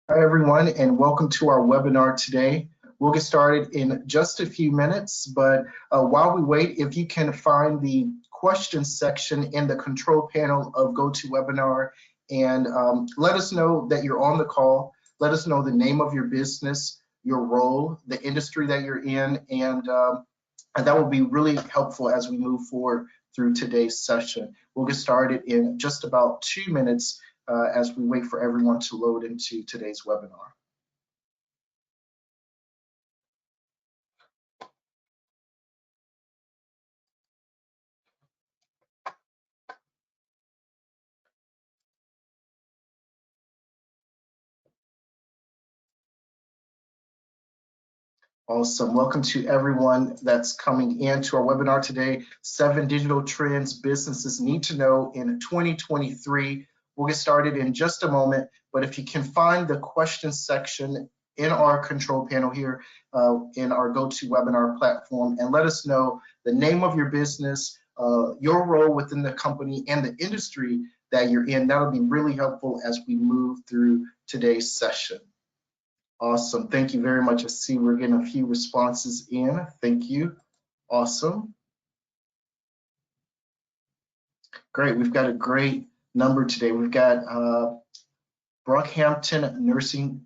Hi, everyone, and welcome to our webinar today. We'll get started in just a few minutes, but while we wait, if you can find the questions section in the control panel of GoToWebinar and let us know that you're on the call. Let us know the name of your business, your role, the industry that you're in, and that will be really helpful as we move forward through today's session. We'll get started in just about 2 minutes as we wait for everyone to load into today's webinar. Awesome. Welcome to everyone that's coming into our webinar today, 7 Digital Trends Businesses Need to Know in 2023. We'll get started in just a moment, but if you can find the questions section in our control panel here in our GoToWebinar platform and let us know the name of your business, your role within the company, and the industry that you're in. That'll be really helpful as we move through today's session. Awesome. Thank you very much. I see we're getting a few responses in. Thank you. Awesome. Great. We've got a great number today. We've got Brockhampton Nursing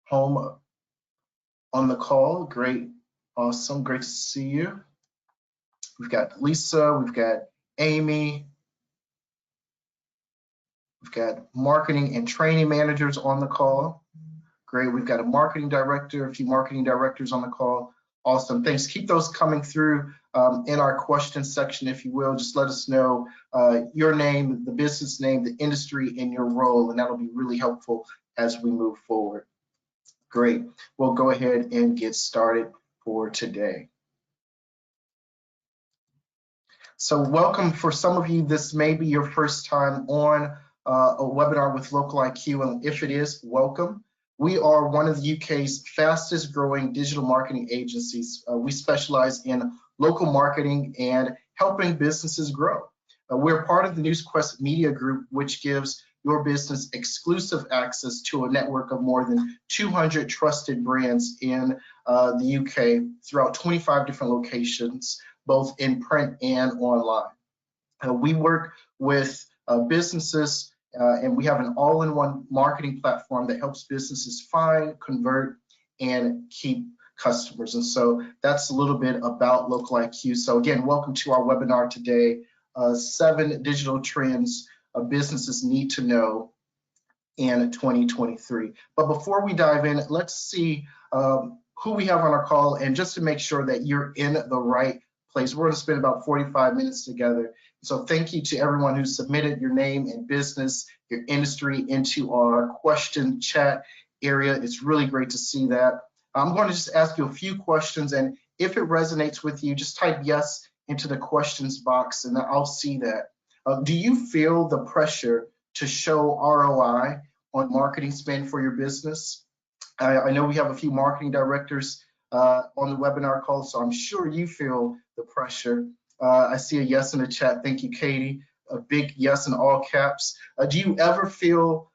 Home on the call. Great. Awesome. Great to see you. We've got Lisa. We've got Amy. We've got marketing and training managers on the call. Great. We've got a marketing director, a few marketing directors on the call. Awesome. Thanks. Keep those coming through in our questions section, if you will. Just let us know your name, the business name, the industry, and your role, and that'll be really helpful as we move forward. Great. We'll go ahead and get started for today. So welcome. For some of you, this may be your first time on a webinar with Local IQ, and if it is, welcome. We are one of the UK's fastest growing digital marketing agencies. We specialize in local marketing and helping businesses grow. We're part of the NewsQuest Media Group, which gives your business exclusive access to a network of more than 200 trusted brands in the UK throughout 25 different locations, both in print and online. We work with businesses and we have an all-in-one marketing platform that helps businesses find, convert, and keep customers. And so that's a little bit about Local IQ. So again, welcome to our webinar today, 7 digital trends businesses need to know in 2023. But before we dive in, let's see who we have on our call. And just to make sure that you're in the right place, we're going to spend about 45 minutes together. So thank you to everyone who submitted your name and business, your industry into our question chat area. It's really great to see that. I'm going to just ask you a few questions, and if it resonates with you, just type yes into the questions box and I'll see that. Do you feel the pressure to show ROI on marketing spend for your business? I know we have a few marketing directors on the webinar call, so I'm sure you feel the pressure. I see a yes in the chat. Thank you, Katie. A big yes in all caps. Do you ever feel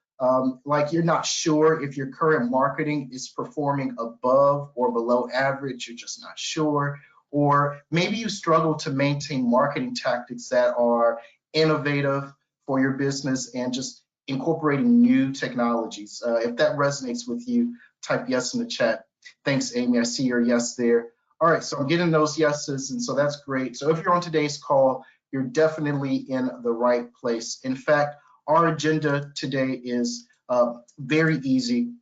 like you're not sure if your current marketing is performing above or below average? You're just not sure. Or maybe you struggle to maintain marketing tactics that are innovative for your business and just incorporating new technologies. If that resonates with you, type yes in the chat. Thanks, Amy. I see your yes there. All right, so I'm getting those yeses, and so that's great. So if you're on today's call, you're definitely in the right place. In fact, our agenda today is very easy.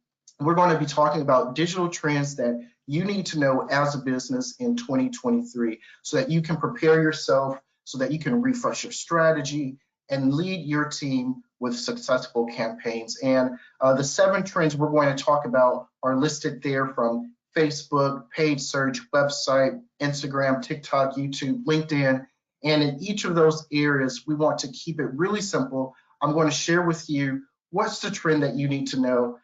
We're going to be talking about digital trends that you need to know as a business in 2023 so that you can prepare yourself, so that you can refresh your strategy and lead your team with successful campaigns. And the 7 trends we're going to talk about are listed there from Facebook, paid search, website, Instagram, TikTok, YouTube, LinkedIn. And in each of those areas, we want to keep it really simple. I'm going to share with you what's the trend that you need to know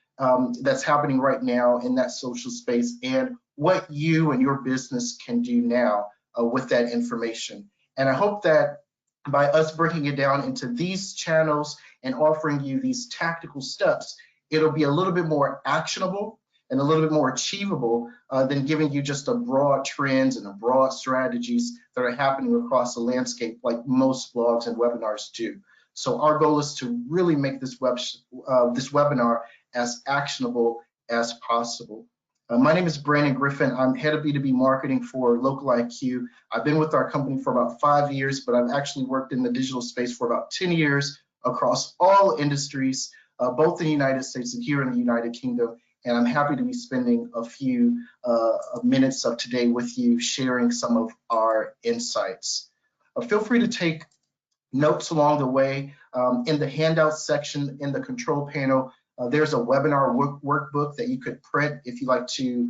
that's happening right now in that social space and what you and your business can do now with that information. And I hope that by us breaking it down into these channels and offering you these tactical steps, It'll be a little bit more actionable and a little bit more achievable than giving you just a broad trends and a broad strategies that are happening across the landscape like most blogs and webinars do. So our goal is to really make this webinar as actionable as possible. My name is Brandon Griffin. I'm head of B2B marketing for Local IQ. I've been with our company for about 5 years, but I've actually worked in the digital space for about 10 years across all industries, both in the United States and here in the United Kingdom. And I'm happy to be spending a few minutes of today with you, sharing some of our insights. Feel free to take notes along the way. In the handout section in the control panel, there's a webinar workbook that you could print if you like to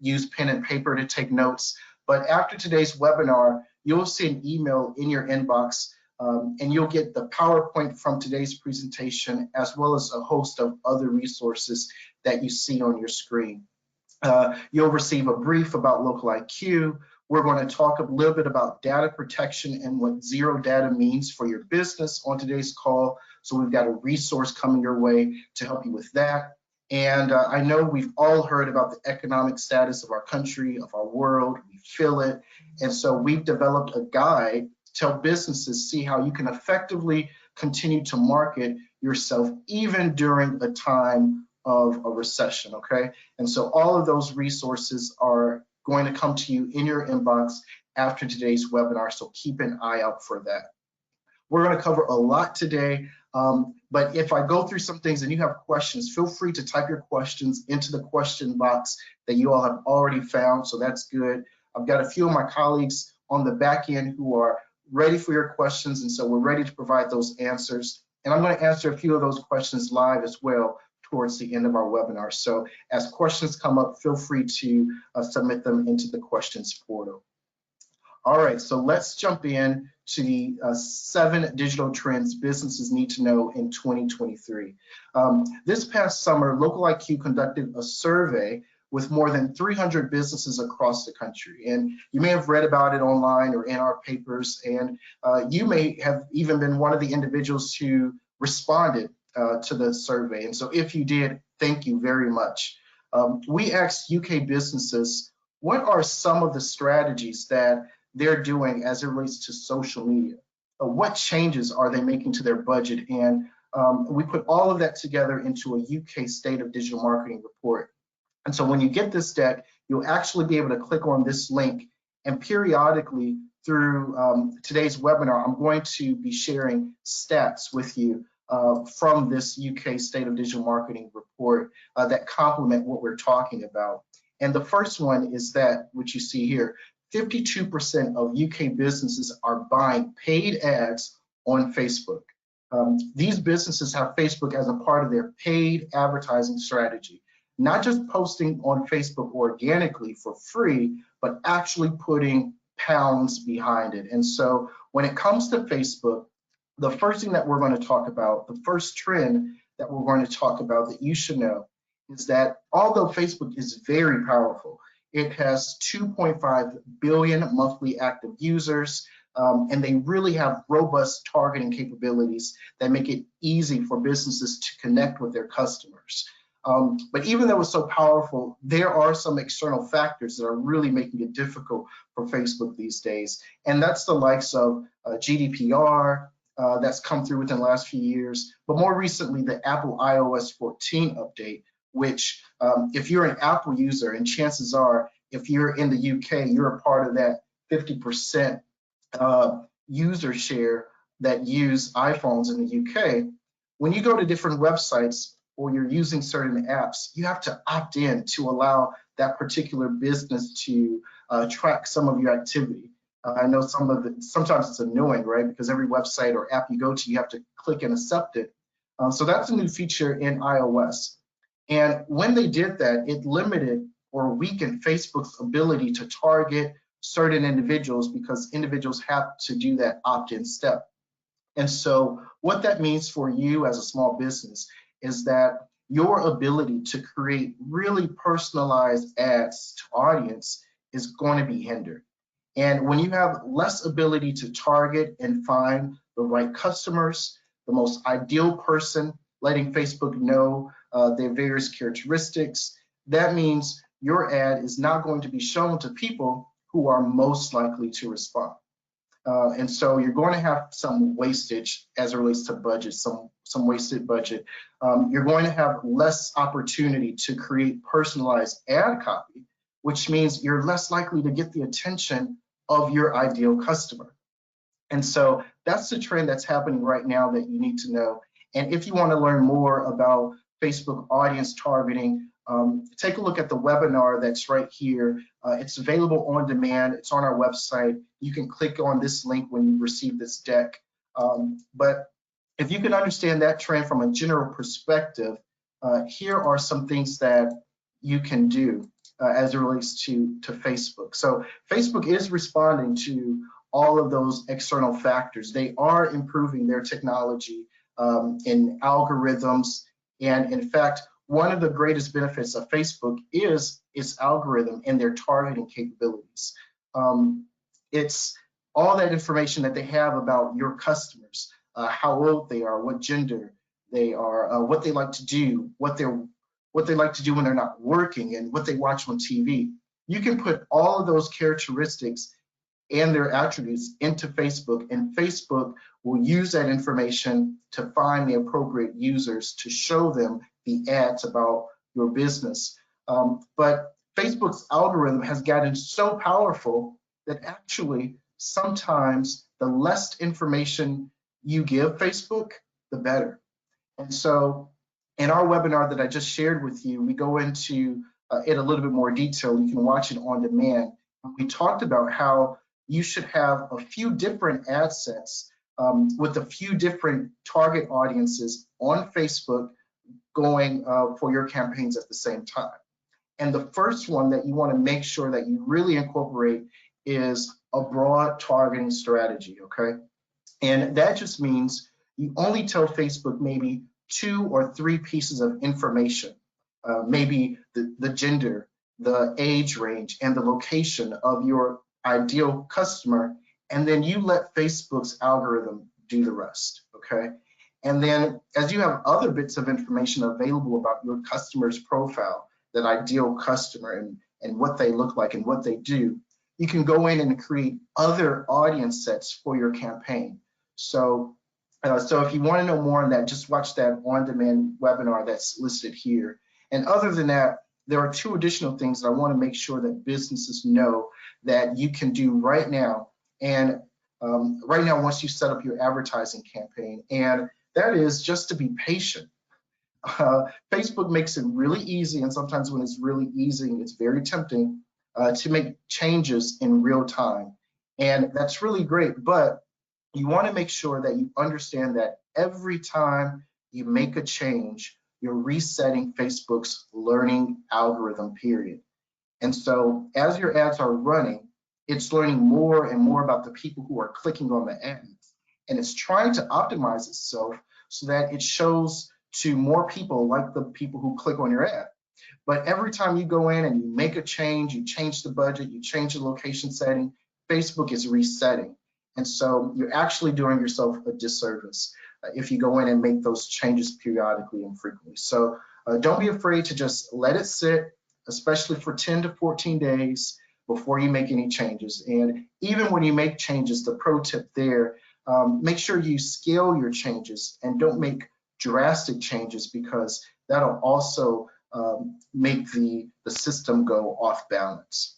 use pen and paper to take notes. But after today's webinar, you'll see an email in your inbox and you'll get the PowerPoint from today's presentation, as well as a host of other resources that you see on your screen. You'll receive a brief about Local IQ. We're going to talk a little bit about data protection and what zero data means for your business on today's call. So we've got a resource coming your way to help you with that. And I know we've all heard about the economic status of our country, of our world. We feel it. And so we've developed a guide to help businesses see how you can effectively continue to market yourself even during a time of a recession, okay? And so all of those resources are going to come to you in your inbox after today's webinar, so keep an eye out for that. We're going to cover a lot today, but if I go through some things and you have questions, feel free to type your questions into the question box that you all have already found, so that's good. I've got a few of my colleagues on the back end who are ready for your questions, and so we're ready to provide those answers. And I'm going to answer a few of those questions live as well towards the end of our webinar. So as questions come up, feel free to submit them into the questions portal. All right, so let's jump in to the 7 digital trends businesses need to know in 2023. This past summer, Local IQ conducted a survey with more than 300 businesses across the country. And you may have read about it online or in our papers, and you may have even been one of the individuals who responded to the survey. And so if you did, thank you very much. We asked UK businesses, what are some of the strategies that they're doing as it relates to social media? What changes are they making to their budget? And we put all of that together into a UK State of Digital Marketing report. And so when you get this deck, you'll actually be able to click on this link, and periodically through today's webinar, I'm going to be sharing stats with you from this UK State of Digital Marketing report that complement what we're talking about. And the first one is that, which you see here, 52% of UK businesses are buying paid ads on Facebook. These businesses have Facebook as a part of their paid advertising strategy, not just posting on Facebook organically for free, but actually putting pounds behind it. And so when it comes to Facebook, the first thing that we're going to talk about, the first trend that we're going to talk about that you should know, is that although Facebook is very powerful, it has 2.5 billion monthly active users, and they really have robust targeting capabilities that make it easy for businesses to connect with their customers. But even though it's so powerful, there are some external factors that are really making it difficult for Facebook these days. And that's the likes of GDPR that's come through within the last few years, but more recently, the Apple iOS 14 update, which if you're an Apple user, and chances are, if you're in the UK, you're a part of that 50% user share that use iPhones in the UK. When you go to different websites, or you're using certain apps, you have to opt in to allow that particular business to track some of your activity. I know sometimes it's annoying, right? Because every website or app you go to, you have to click and accept it. So that's a new feature in iOS. And when they did that, it limited or weakened Facebook's ability to target certain individuals because individuals have to do that opt-in step. And so what that means for you as a small business is that your ability to create really personalized ads to audience is going to be hindered. And when you have less ability to target and find the right customers, the most ideal person letting Facebook know their various characteristics. That means your ad is not going to be shown to people who are most likely to respond. And so you're going to have some wastage as it relates to budget, some wasted budget. You're going to have less opportunity to create personalized ad copy, which means you're less likely to get the attention of your ideal customer. And so that's the trend that's happening right now that you need to know. And if you want to learn more about Facebook audience targeting, take a look at the webinar that's right here. It's available on demand. It's on our website. You can click on this link when you receive this deck. But if you can understand that trend from a general perspective, here are some things that you can do as it relates to Facebook. So Facebook is responding to all of those external factors. They are improving their technology in algorithms. And in fact, one of the greatest benefits of Facebook is its algorithm and their targeting capabilities. It's all that information that they have about your customers, how old they are, what gender they are, what they like to do, what they like to do when they're not working, and what they watch on TV. You can put all of those characteristics and their attributes into Facebook, and Facebook will use that information to find the appropriate users to show them the ads about your business. But Facebook's algorithm has gotten so powerful that actually sometimes the less information you give Facebook, the better. And so in our webinar that I just shared with you, we go into it a little bit more detail. You can watch it on demand. We talked about how you should have a few different ad sets with a few different target audiences on Facebook going for your campaigns at the same time. And the first one that you want to make sure that you really incorporate is a broad targeting strategy, okay? And that just means you only tell Facebook maybe 2 or 3 pieces of information, maybe the gender, the age range, and the location of your ideal customer, and then you let Facebook's algorithm do the rest, okay? And then as you have other bits of information available about your customer's profile, that ideal customer and what they look like and what they do, you can go in and create other audience sets for your campaign. So if you want to know more on that, just watch that on-demand webinar that's listed here. And other than that, there are 2 additional things that I want to make sure that businesses know that you can do right now. And right now, once you set up your advertising campaign, and that is just to be patient. Facebook makes it really easy, and sometimes when it's really easy, it's very tempting to make changes in real time. And that's really great, but you want to make sure that you understand that every time you make a change, you're resetting Facebook's learning algorithm, period. And so as your ads are running, it's learning more and more about the people who are clicking on the ads. And it's trying to optimize itself so that it shows to more people like the people who click on your ad. But every time you go in and you make a change, you change the budget, you change the location setting, Facebook is resetting. And so you're actually doing yourself a disservice if you go in and make those changes periodically and frequently. So don't be afraid to just let it sit, especially for 10 to 14 days before you make any changes. And even when you make changes, the pro tip there, make sure you scale your changes and don't make drastic changes, because that'll also make the system go off balance.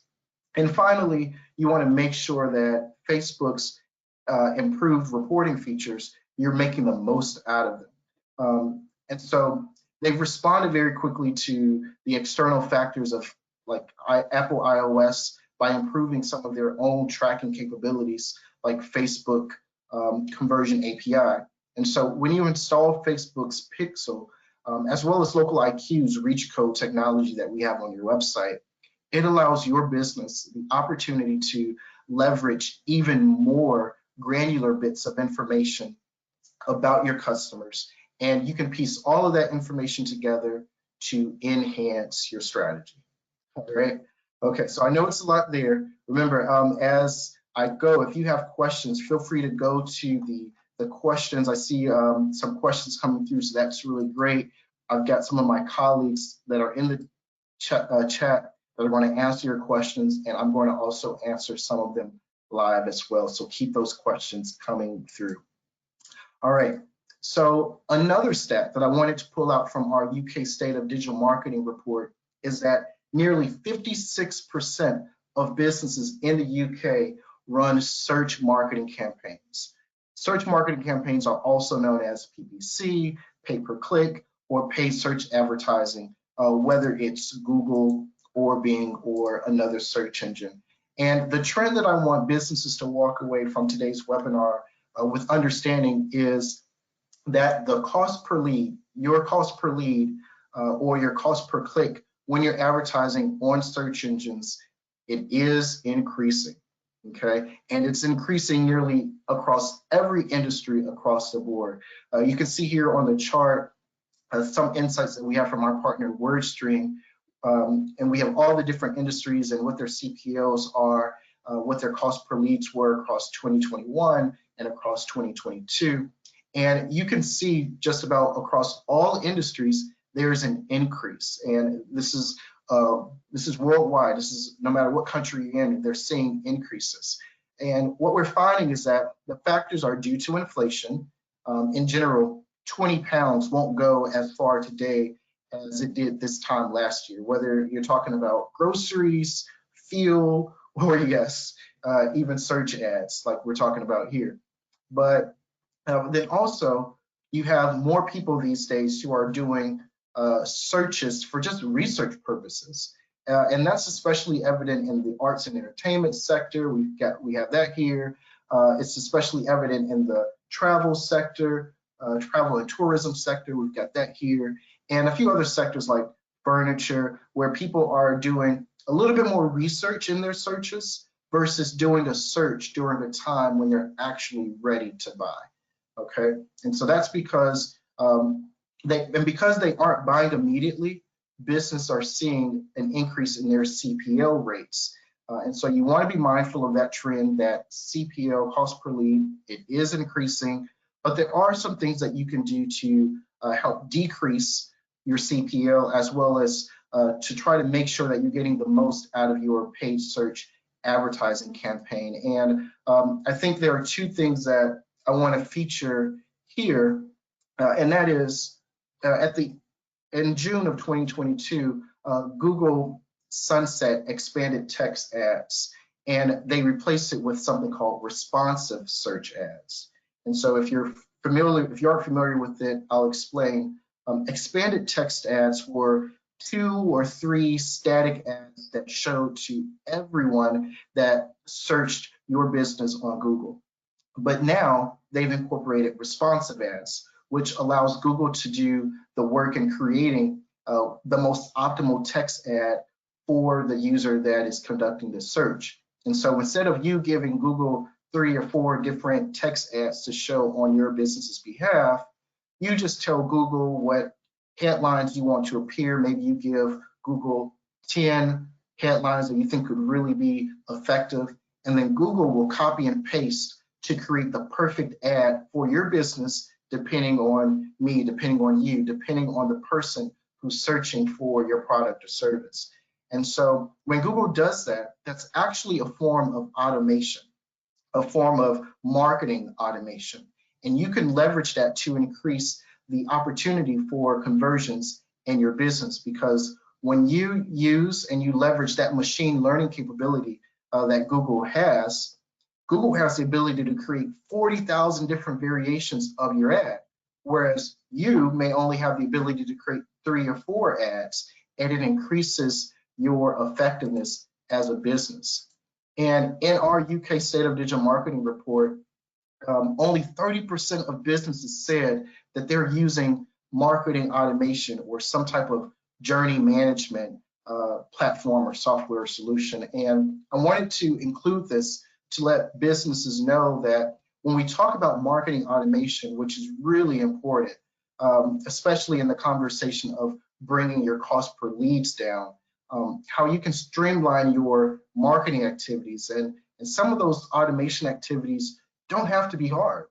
And finally, you want to make sure that Facebook's improved reporting features, you're making the most out of them. And so they've responded very quickly to the external factors of like Apple iOS by improving some of their own tracking capabilities like Facebook conversion API. And so when you install Facebook's Pixel, as well as Local IQ's reach code technology that we have on your website, it allows your business the opportunity to leverage even more granular bits of information about your customers. And you can piece all of that information together to enhance your strategy. All right. Okay, so I know it's a lot there. Remember, as I go, if you have questions, feel free to go to the the questions. I see some questions coming through, so that's really great. I've got some of my colleagues that are in the chat that are going to answer your questions, and I'm going to also answer some of them live as well. So keep those questions coming through. All right. So another stat that I wanted to pull out from our UK State of Digital Marketing report is that nearly 56% of businesses in the UK run search marketing campaigns. Search marketing campaigns are also known as PPC, pay-per-click, or paid search advertising, whether it's Google or Bing or another search engine. And the trend that I want businesses to walk away from today's webinar with understanding is that the cost per lead, your cost per lead, or your cost per click when you're advertising on search engines, it is increasing, okay? And it's increasing nearly across every industry across the board. You can see here on the chart some insights that we have from our partner WordStream, and we have all the different industries and what their CPOs are, what their cost per leads were across 2021 and across 2022. And you can see just about across all industries, there's an increase. And this is worldwide. This is no matter what country you're in, they're seeing increases. And what we're finding is that the factors are due to inflation. In general, 20 pounds won't go as far today as it did this time last year, whether you're talking about groceries, fuel, or yes, even search ads like we're talking about here. But then also you have more people these days who are doing searches for just research purposes. And that's especially evident in the arts and entertainment sector. We have that here. It's especially evident in the travel sector, travel and tourism sector. We've got that here. And a few other sectors like furniture, where people are doing a little bit more research in their searches versus doing a search during a time when they're actually ready to buy. Okay, and so that's because because they aren't buying immediately, businesses are seeing an increase in their CPL rates. And so you want to be mindful of that trend, that CPL, cost per lead, it is increasing, but there are some things that you can do to help decrease your CPL, as well as to try to make sure that you're getting the most out of your paid search advertising campaign. And I think there are two things that I want to feature here, and that is in June of 2022, Google sunset expanded text ads, and they replaced it with something called responsive search ads. And so if you aren't familiar with it, I'll explain. Expanded text ads were 2 or 3 static ads that showed to everyone that searched your business on Google. But now they've incorporated responsive ads, which allows Google to do the work in creating the most optimal text ad for the user that is conducting the search. And so instead of you giving Google 3 or 4 different text ads to show on your business's behalf, you just tell Google what headlines you want to appear. Maybe you give Google 10 headlines that you think could really be effective, and then Google will copy and paste to create the perfect ad for your business, depending on me, depending on you, depending on the person who's searching for your product or service. And so when Google does that, that's actually a form of automation, a form of marketing automation. And you can leverage that to increase the opportunity for conversions in your business, because when you use and you leverage that machine learning capability that Google has the ability to create 40,000 different variations of your ad, whereas you may only have the ability to create 3 or 4 ads, and it increases your effectiveness as a business. And in our UK State of Digital Marketing report, only 30% of businesses said that they're using marketing automation or some type of journey management platform or software solution. And I wanted to include this to let businesses know that when we talk about marketing automation, which is really important, especially in the conversation of bringing your cost per leads down, how you can streamline your marketing activities. And some of those automation activities don't have to be hard.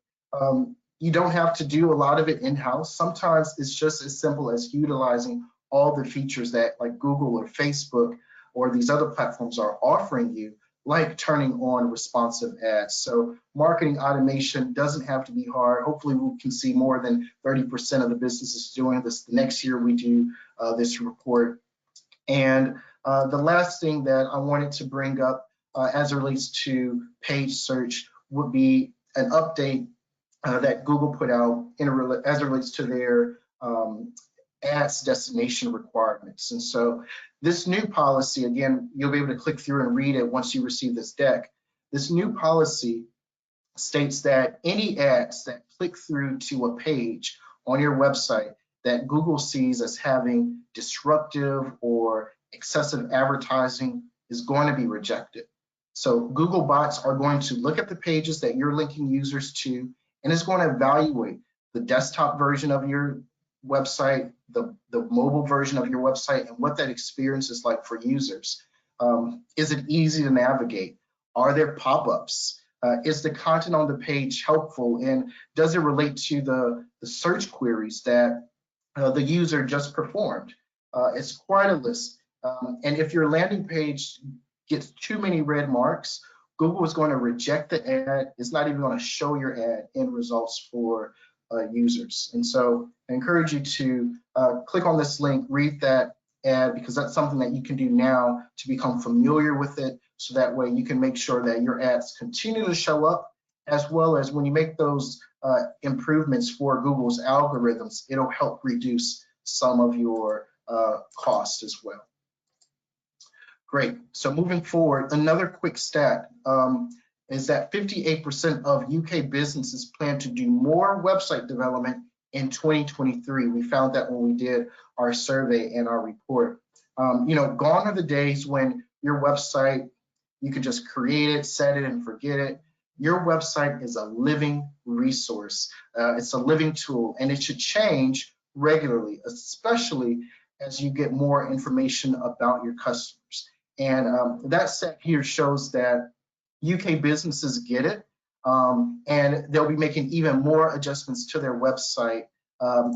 You don't have to do a lot of it in-house. Sometimes it's just as simple as utilizing all the features that like Google or Facebook or these other platforms are offering you, like turning on responsive ads. So marketing automation doesn't have to be hard. Hopefully we can see more than 30% of the businesses doing this the next year we do this report. And the last thing that I wanted to bring up as it relates to page search would be an update that Google put out as it relates to their ads destination requirements. And so this new policy, again, you'll be able to click through and read it once you receive this deck. This new policy states that any ads that click through to a page on your website that Google sees as having disruptive or excessive advertising is going to be rejected. So Google bots are going to look at the pages that you're linking users to, and it's going to evaluate the desktop version of your website, the mobile version of your website, and what that experience is like for users. Is it easy to navigate? Are there pop-ups? Is the content on the page helpful? And does it relate to the search queries that the user just performed? It's quite a list. And if your landing page gets too many red marks, Google is going to reject the ad. It's not even going to show your ad in results for users. And so I encourage you to click on this link, read that ad, because that's something that you can do now to become familiar with it. So that way you can make sure that your ads continue to show up, as well as when you make those improvements for Google's algorithms, it'll help reduce some of your costs as well. Great. So moving forward, another quick stat is that 58% of UK businesses plan to do more website development in 2023. We found that when we did our survey and our report. You know, gone are the days when your website, you could just create it, set it, and forget it. Your website is a living resource. It's a living tool, and it should change regularly, especially as you get more information about your customers. And that set here shows that UK businesses get it, and they'll be making even more adjustments to their website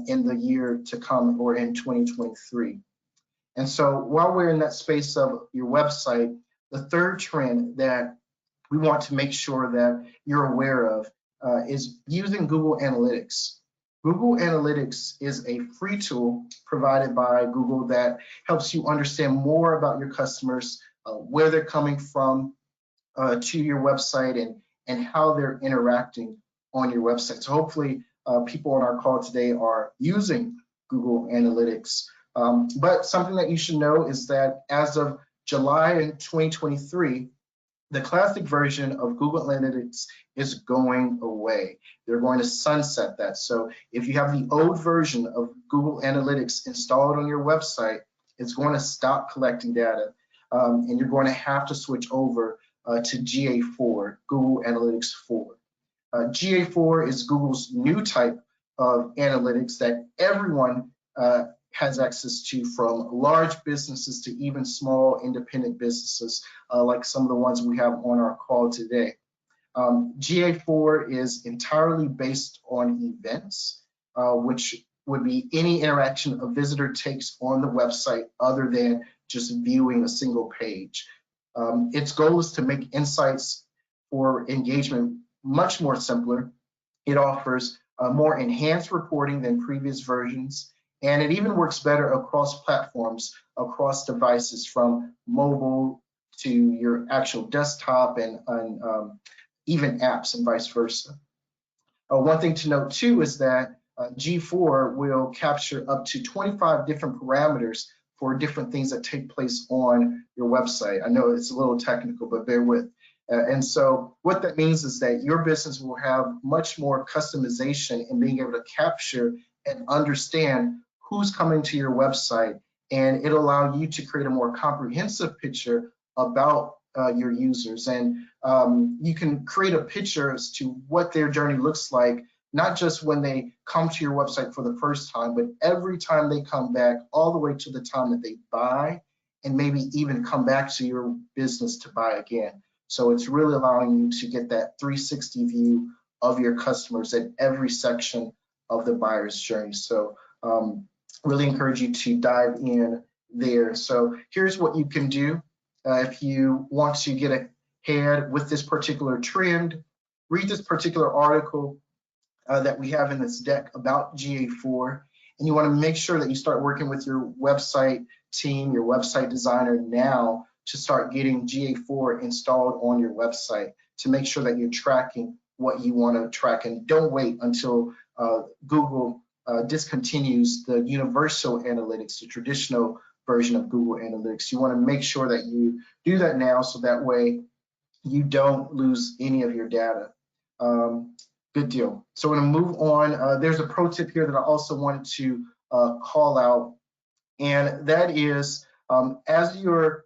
in the year to come, or in 2023. And so while we're in that space of your website, the third trend that we want to make sure that you're aware of is using Google Analytics. Google Analytics is a free tool provided by Google that helps you understand more about your customers, where they're coming from to your website, and how they're interacting on your website. So hopefully people on our call today are using Google Analytics. But something that you should know is that as of July in 2023, the classic version of Google Analytics is going away. They're going to sunset that. So if you have the old version of Google Analytics installed on your website, it's going to stop collecting data, and you're going to have to switch over to GA4, Google Analytics 4. GA4 is Google's new type of analytics that everyone has access to, from large businesses to even small independent businesses, like some of the ones we have on our call today. GA4 is entirely based on events, which would be any interaction a visitor takes on the website other than just viewing a single page. Its goal is to make insights for engagement much more simpler. It offers more enhanced reporting than previous versions, and it even works better across platforms, across devices, from mobile to your actual desktop, and even apps, and vice versa. One thing to note too is that G4 will capture up to 25 different parameters for different things that take place on your website. I know it's a little technical, but bear with. And so what that means is that your business will have much more customization in being able to capture and understand who's coming to your website, and it'll allow you to create a more comprehensive picture about your users. And you can create a picture as to what their journey looks like, not just when they come to your website for the first time, but every time they come back, all the way to the time that they buy, and maybe even come back to your business to buy again. So it's really allowing you to get that 360 view of your customers at every section of the buyer's journey. So really encourage you to dive in there. So here's what you can do if you want to get ahead with this particular trend. Read this particular article that we have in this deck about GA4, and you want to make sure that you start working with your website team, your website designer now to start getting GA4 installed on your website to make sure that you're tracking what you want to track, and don't wait until Google discontinues the universal analytics, the traditional version of Google Analytics. You want to make sure that you do that now so that way you don't lose any of your data. Good deal. So we're going to move on. There's a pro tip here that I also wanted to call out, and that is as you're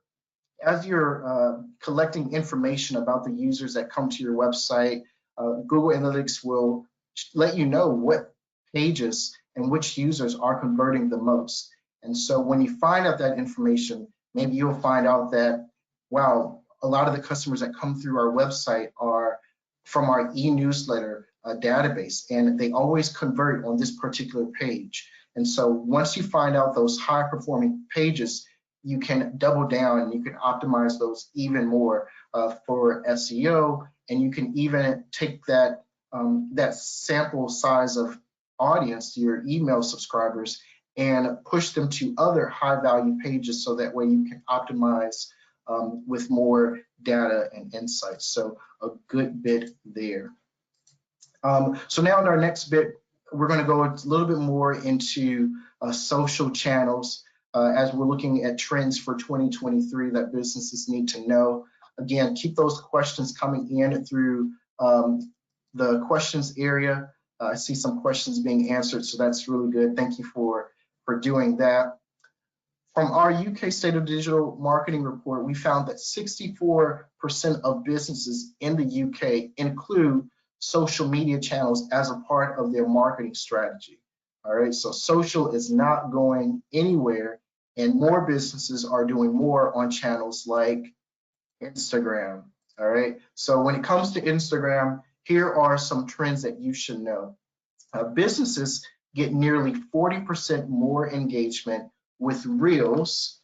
collecting information about the users that come to your website, Google Analytics will let you know what pages and which users are converting the most. And so when you find out that information, maybe you'll find out that, wow, a lot of the customers that come through our website are from our e-newsletter database, and they always convert on this particular page. And so once you find out those high performing pages, you can double down and you can optimize those even more for SEO, and you can even take that that sample size of audience, your email subscribers, and push them to other high value pages so that way you can optimize with more data and insights. So a good bit there. So now in our next bit, we're going to go a little bit more into social channels as we're looking at trends for 2023 that businesses need to know. Again, keep those questions coming in through the questions area. I see some questions being answered, so that's really good. Thank you for doing that. From our UK State of Digital Marketing report, we found that 64% of businesses in the UK include social media channels as a part of their marketing strategy. All right, so social is not going anywhere, and more businesses are doing more on channels like Instagram. All right, so when it comes to Instagram, here are some trends that you should know. Businesses get nearly 40% more engagement with Reels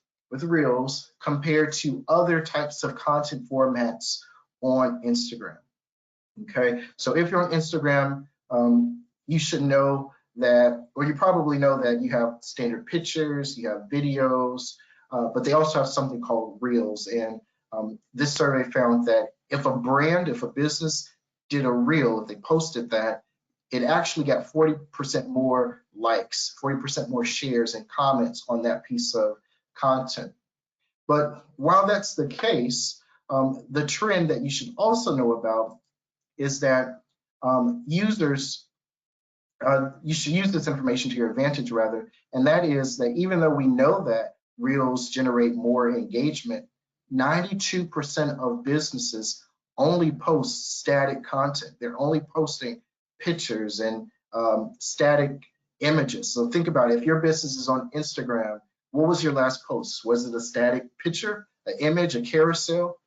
compared to other types of content formats on Instagram. Okay, so if you're on Instagram, you should know that, or you probably know that you have standard pictures, you have videos, but they also have something called Reels. And this survey found that if a business did a Reel, if they posted that, it actually got 40% more likes, 40% more shares and comments on that piece of content. But while that's the case, the trend that you should also know about is that you should use this information to your advantage rather, and that is that even though we know that Reels generate more engagement, 92% of businesses only post static content. They're only posting pictures and static images. So think about it. If your business is on Instagram, what was your last post? Was it a static picture, an image, a carousel,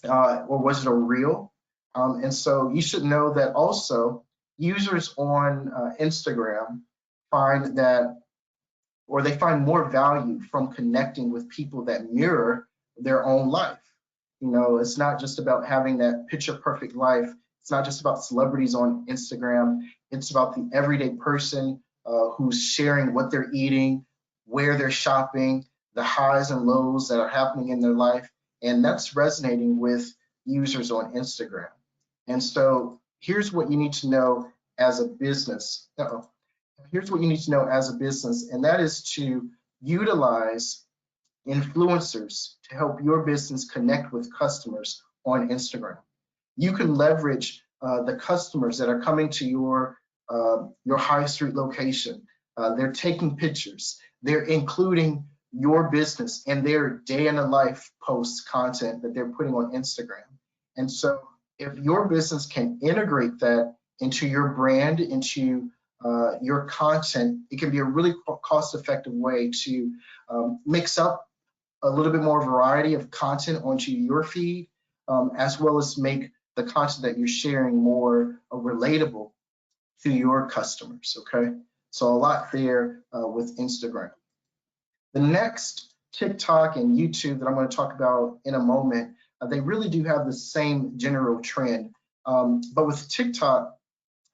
or was it a reel? And so you should know that also users on Instagram find that, or they find more value from connecting with people that mirror their own life. You know, it's not just about having that picture perfect life. It's not just about celebrities on Instagram. It's about the everyday person who's sharing what they're eating, where they're shopping, the highs and lows that are happening in their life. And that's resonating with users on Instagram. And so here's what you need to know as a business. Here's what you need to know as a business, and that is to utilize influencers to help your business connect with customers on Instagram. You can leverage the customers that are coming to your high street location. They're taking pictures. They're including your business in their day in the life post content that they're putting on Instagram. And so if your business can integrate that into your brand, into your content, it can be a really cost-effective way to mix up a little bit more variety of content onto your feed, as well as make the content that you're sharing more relatable to your customers, okay? So a lot there with Instagram. The next, TikTok and YouTube, that I'm going to talk about in a moment, they really do have the same general trend. But with TikTok,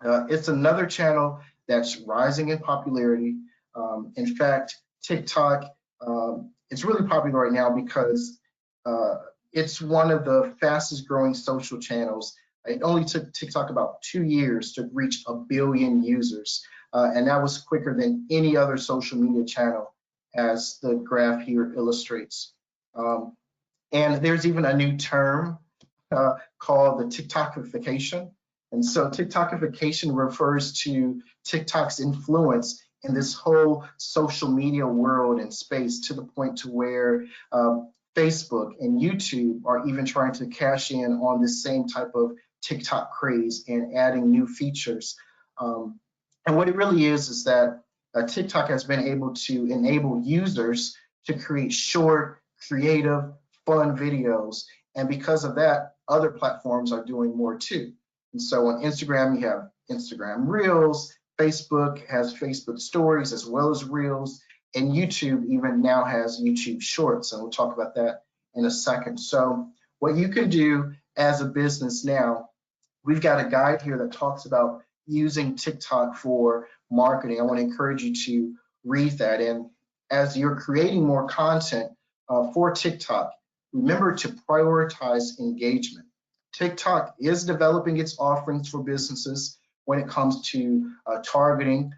it's another channel that's rising in popularity. In fact, TikTok, it's really popular right now because it's one of the fastest growing social channels. It only took TikTok about 2 years to reach 1 billion users, and that was quicker than any other social media channel, as the graph here illustrates. And there's even a new term called the TikTokification. And so TikTokification refers to TikTok's influence in this whole social media world and space, to the point to where Facebook and YouTube are even trying to cash in on this same type of TikTok craze and adding new features. And what it really is that TikTok has been able to enable users to create short, creative, fun videos. And because of that, other platforms are doing more too. And so on Instagram, you have Instagram Reels, Facebook has Facebook Stories as well as Reels, and YouTube even now has YouTube Shorts, and we'll talk about that in a second. So what you can do as a business now, we've got a guide here that talks about using TikTok for marketing. I want to encourage you to read that. And as you're creating more content for TikTok, remember to prioritize engagement. TikTok is developing its offerings for businesses when it comes to targeting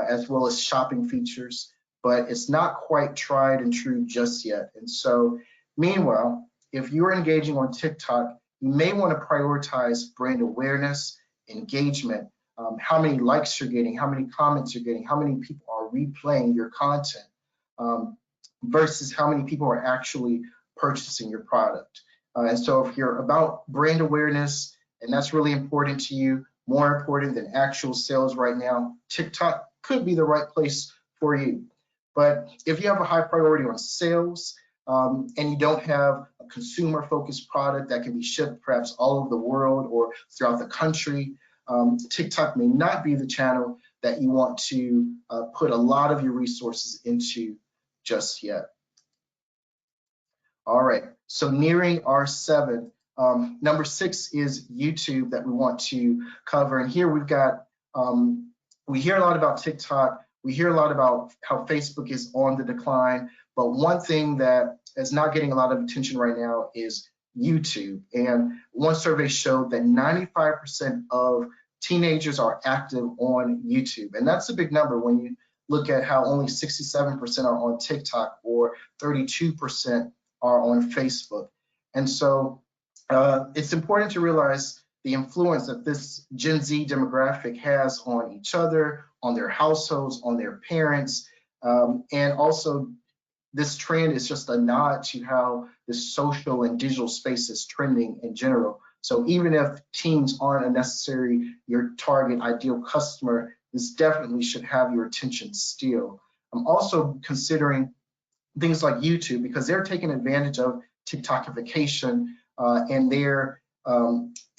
as well as shopping features, but it's not quite tried and true just yet. And so, meanwhile, if you're engaging on TikTok, you may want to prioritize brand awareness, engagement, how many likes you're getting, how many comments you're getting, how many people are replaying your content, versus how many people are actually purchasing your product. And so if you're about brand awareness, and that's really important to you, more important than actual sales right now, TikTok could be the right place for you. But if you have a high priority on sales, and you don't have a consumer-focused product that can be shipped perhaps all over the world or throughout the country, TikTok may not be the channel that you want to put a lot of your resources into just yet. All right, so nearing our 7. Number 6 is YouTube that we want to cover. And here we've got, we hear a lot about TikTok. We hear a lot about how Facebook is on the decline. But one thing that is not getting a lot of attention right now is YouTube. And one survey showed that 95% of teenagers are active on YouTube. And that's a big number when you look at how only 67% are on TikTok or 32% are on Facebook. And so it's important to realize the influence that this Gen Z demographic has on each other, on their households, on their parents, and also this trend is just a nod to how this social and digital space is trending in general. So even if teens aren't necessarily your target ideal customer, this definitely should have your attention still. I'm also considering things like YouTube because they're taking advantage of TikTokification and they're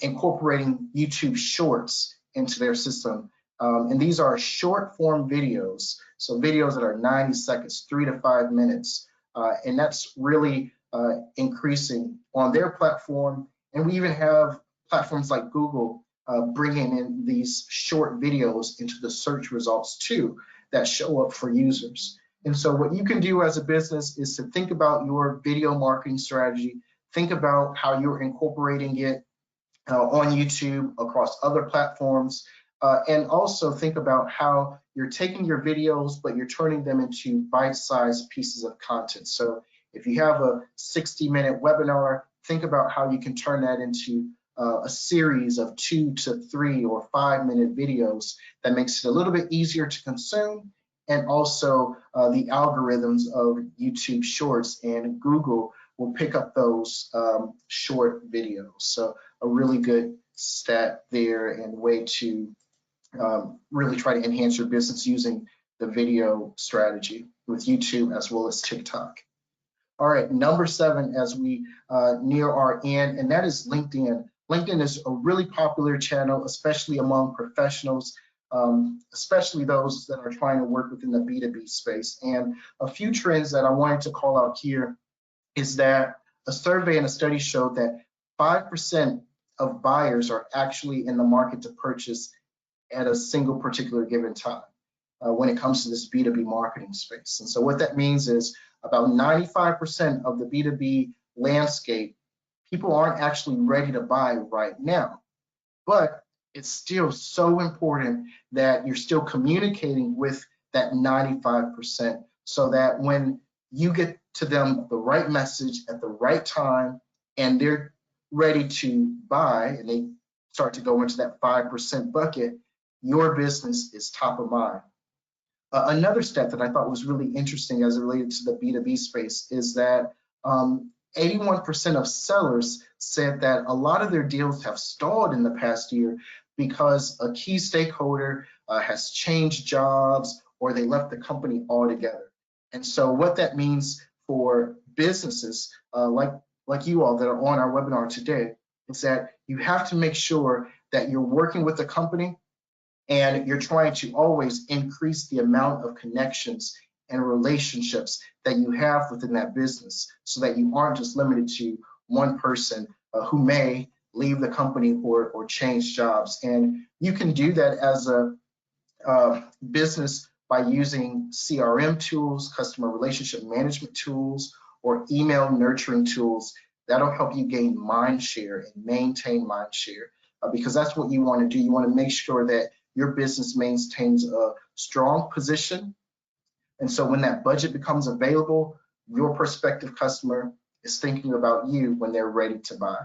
incorporating YouTube Shorts into their system. And these are short form videos, so videos that are 90 seconds, 3 to 5 minutes. And that's really increasing on their platform. And we even have platforms like Google bringing in these short videos into the search results too that show up for users. And so what you can do as a business is to think about your video marketing strategy, think about how you're incorporating it on YouTube across other platforms, and also think about how you're taking your videos, but you're turning them into bite-sized pieces of content. So if you have a 60-minute webinar, think about how you can turn that into a series of 2 to 3 or 5-minute videos that makes it a little bit easier to consume. And also the algorithms of YouTube Shorts and Google will pick up those short videos. So a really good stat there and way to really try to enhance your business using the video strategy with YouTube as well as TikTok. All right, number 7 as we near our end, and that is LinkedIn. LinkedIn is a really popular channel, especially among professionals, especially those that are trying to work within the B2B space. And a few trends that I wanted to call out here is that a survey and a study showed that 5% of buyers are actually in the market to purchase at a single particular given time when it comes to this B2B marketing space. And so what that means is about 95% of the B2B landscape, people aren't actually ready to buy right now. But it's still so important that you're still communicating with that 95% so that when you get to them the right message at the right time and they're ready to buy and they start to go into that 5% bucket, your business is top of mind. Another stat that I thought was really interesting as it related to the B2B space is that 81% of sellers said that a lot of their deals have stalled in the past year because a key stakeholder has changed jobs or they left the company altogether. And so what that means for businesses like you all that are on our webinar today is that you have to make sure that you're working with the company and you're trying to always increase the amount of connections and relationships that you have within that business so that you aren't just limited to one person who may leave the company or change jobs. And you can do that as a business by using CRM tools, customer relationship management tools, or email nurturing tools. That'll help you gain mind share and maintain mind share because that's what you want to do. You want to make sure that your business maintains a strong position. And so when that budget becomes available, your prospective customer is thinking about you when they're ready to buy.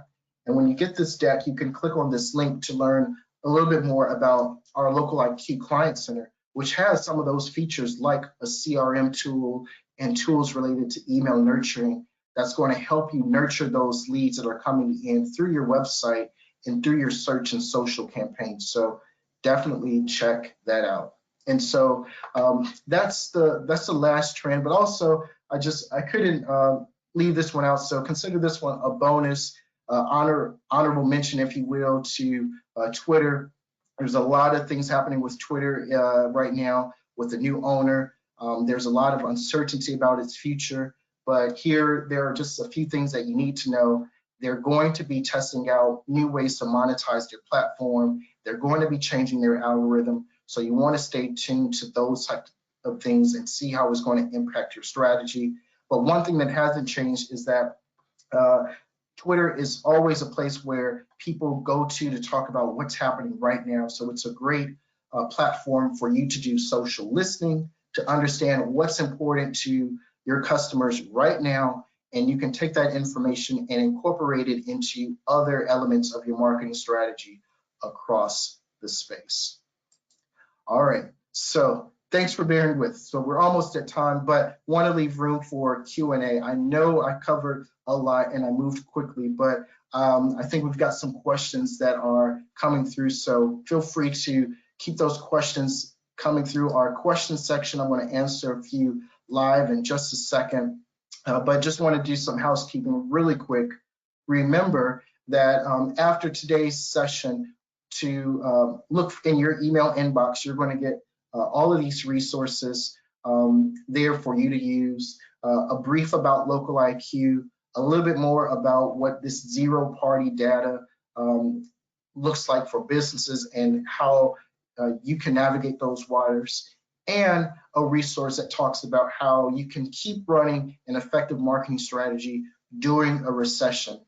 And when you get this deck, you can click on this link to learn a little bit more about our Local IQ Client Center, which has some of those features like a CRM tool and tools related to email nurturing that's going to help you nurture those leads that are coming in through your website and through your search and social campaigns. So definitely check that out. And so that's the last trend, but also I couldn't leave this one out. So consider this one a bonus, honorable mention, if you will, to Twitter. There's a lot of things happening with Twitter right now with the new owner. There's a lot of uncertainty about its future, but here there are just a few things that you need to know. They're going to be testing out new ways to monetize their platform. They're going to be changing their algorithm. So you want to stay tuned to those types of things and see how it's going to impact your strategy. But one thing that hasn't changed is that Twitter is always a place where people go to talk about what's happening right now. So it's a great platform for you to do social listening, to understand what's important to your customers right now. And you can take that information and incorporate it into other elements of your marketing strategy across the space. All right, so thanks for bearing with. So we're almost at time, but want to leave room for Q&A. I know I covered a lot and I moved quickly, but I think we've got some questions that are coming through. So feel free to keep those questions coming through our question section. I'm going to answer a few live in just a second. But just want to do some housekeeping really quick. Remember that after today's session, to look in your email inbox, you're going to get all of these resources there for you to use, a brief about Local IQ, a little bit more about what this zero-party data looks like for businesses and how you can navigate those waters, and a resource that talks about how you can keep running an effective marketing strategy during a recession.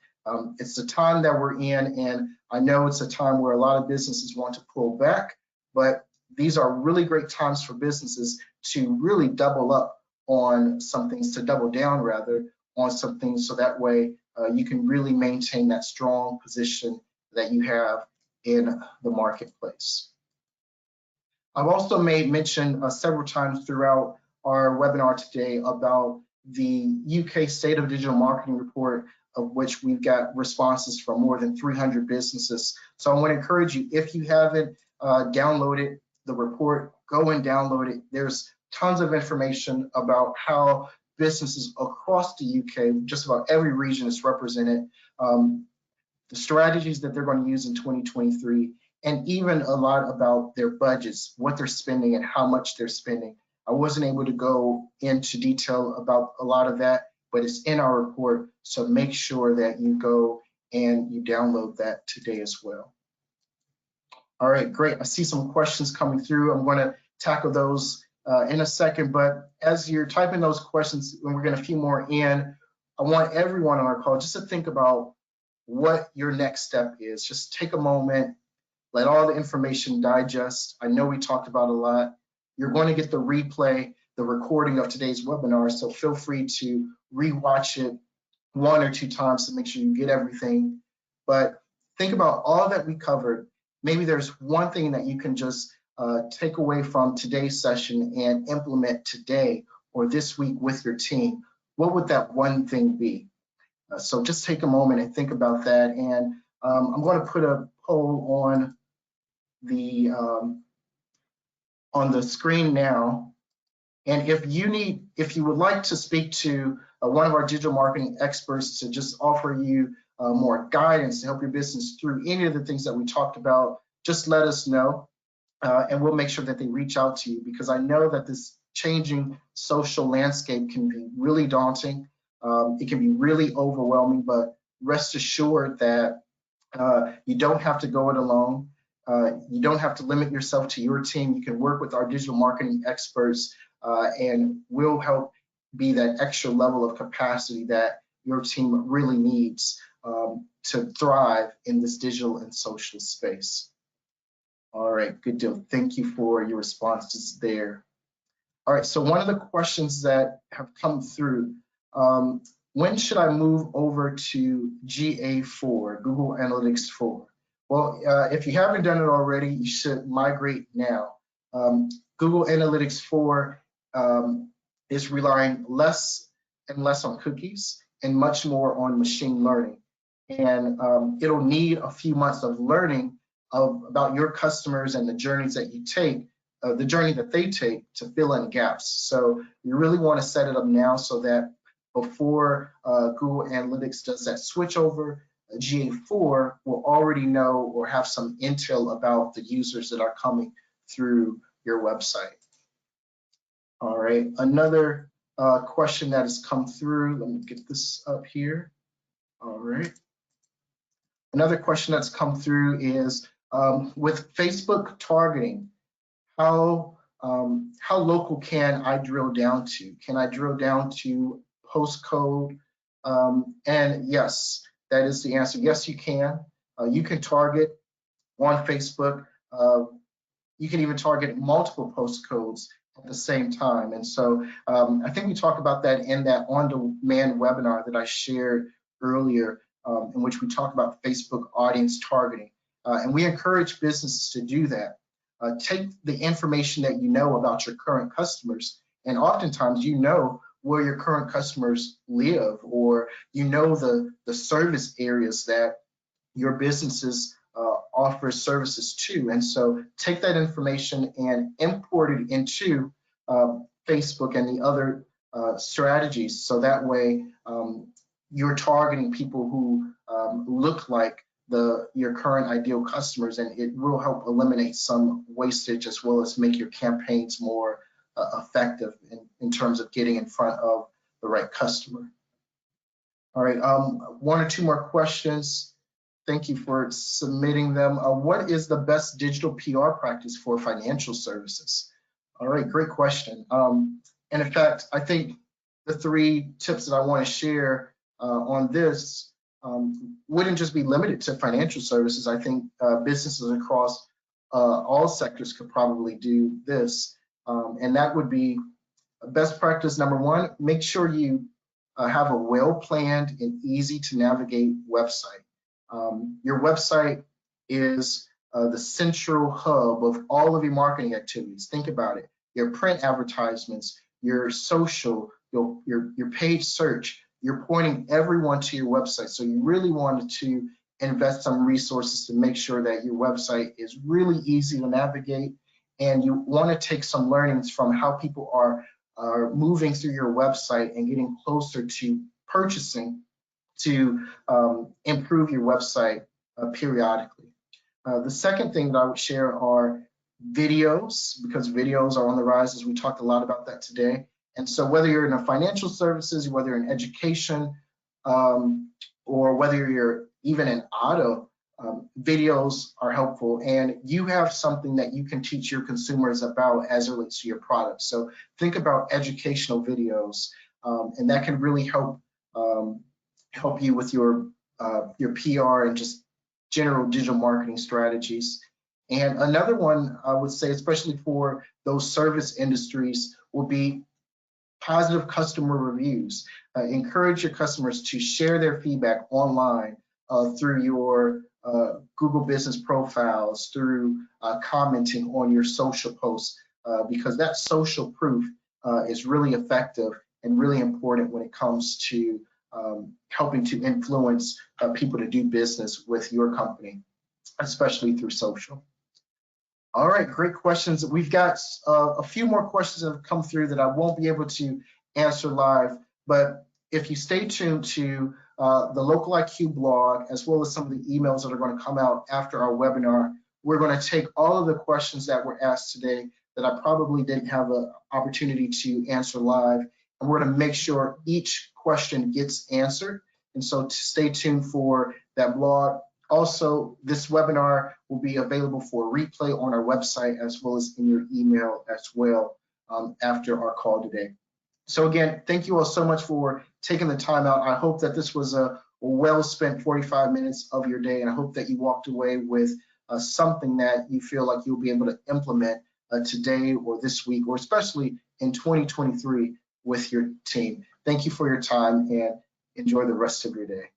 It's the time that we're in, and I know it's a time where a lot of businesses want to pull back, but these are really great times for businesses to really double up on some things, to double down rather on some things, so that way you can really maintain that strong position that you have in the marketplace. I've also made mention several times throughout our webinar today about the UK State of Digital Marketing Report, of which we've got responses from more than 300 businesses. So I want to encourage you, if you haven't downloaded the report, go and download it. There's tons of information about how businesses across the UK, just about every region is represented, the strategies that they're going to use in 2023, and even a lot about their budgets, what they're spending and how much they're spending. I wasn't able to go into detail about a lot of that, but it's in our report, so make sure that you go and you download that today as well. All right, great. I see some questions coming through. I'm going to tackle those in a second, but as you're typing those questions, and we're getting a few more in, I want everyone on our call just to think about what your next step is. Just take a moment, let all the information digest. I know we talked about a lot. You're going to get the replay, the recording of today's webinar, so feel free to rewatch it 1 or 2 times to make sure you get everything. But think about all that we covered. Maybe there's one thing that you can just take away from today's session and implement today or this week with your team. What would that one thing be? So just take a moment and think about that. And I'm going to put a poll on the screen now. And if you would like to speak to one of our digital marketing experts to just offer you more guidance to help your business through any of the things that we talked about, just let us know, and we'll make sure that they reach out to you, because I know that this changing social landscape can be really daunting. It can be really overwhelming, but rest assured that you don't have to go it alone. You don't have to limit yourself to your team. You can work with our digital marketing experts, and we'll help be that extra level of capacity that your team really needs to thrive in this digital and social space. All right, good deal. Thank you for your responses there. All right, so one of the questions that have come through, when should I move over to GA4, Google Analytics 4? Well, if you haven't done it already, you should migrate now. Google Analytics 4 is relying less and less on cookies and much more on machine learning. And it'll need a few months of learning about your customers and the journeys that you take, the journey that they take to fill in gaps. So you really want to set it up now so that before Google Analytics does that switch over, GA4 will already know or have some intel about the users that are coming through your website. All right, another question that has come through, let me get this up here. All right. Another question that's come through is, with Facebook targeting, how local can I drill down to? Can I drill down to postcode? And yes, that is the answer. Yes, you can. You can target on Facebook. You can even target multiple postcodes at the same time. And so I think we talked about that in that on-demand webinar that I shared earlier, in which we talk about Facebook audience targeting. And we encourage businesses to do that. Take the information that you know about your current customers, and oftentimes you know where your current customers live, or you know the service areas that your businesses offer services to. And so take that information and import it into Facebook and the other strategies, so that way you're targeting people who look like your current ideal customers, and it will help eliminate some wastage as well as make your campaigns more effective in terms of getting in front of the right customer. All right, 1 or 2 more questions. Thank you for submitting them. What is the best digital PR practice for financial services? All right, great question. And in fact, I think the 3 tips that I want to share on this wouldn't just be limited to financial services. I think businesses across all sectors could probably do this. And that would be best practice number 1, make sure you have a well-planned and easy to navigate website. Your website is the central hub of all of your marketing activities. Think about it. Your print advertisements, your social, your paid search, you're pointing everyone to your website. So you really wanted to invest some resources to make sure that your website is really easy to navigate, and you want to take some learnings from how people are moving through your website and getting closer to purchasing to improve your website periodically. The second thing that I would share are videos, because videos are on the rise, as we talked a lot about that today. And so whether you're in a financial services, whether you're in education, or whether you're even in auto, videos are helpful, and you have something that you can teach your consumers about as it relates to your product. So think about educational videos, and that can really help you with your PR and just general digital marketing strategies. And another one I would say, especially for those service industries, will be positive customer reviews. Encourage your customers to share their feedback online through your Google business profiles, through commenting on your social posts, because that social proof is really effective and really important when it comes to helping to influence people to do business with your company, especially through social. All right, great questions. We've got a few more questions that have come through that I won't be able to answer live, but if you stay tuned to the Local IQ blog, as well as some of the emails that are going to come out after our webinar, we're going to take all of the questions that were asked today that I probably didn't have an opportunity to answer live, and we're going to make sure each question gets answered. And so stay tuned for that blog. Also, this webinar will be available for replay on our website, as well as in your email as well after our call today. So again, thank you all so much for taking the time out. I hope that this was a well-spent 45 minutes of your day, and I hope that you walked away with something that you feel like you'll be able to implement today or this week, or especially in 2023 with your team. Thank you for your time, and enjoy the rest of your day.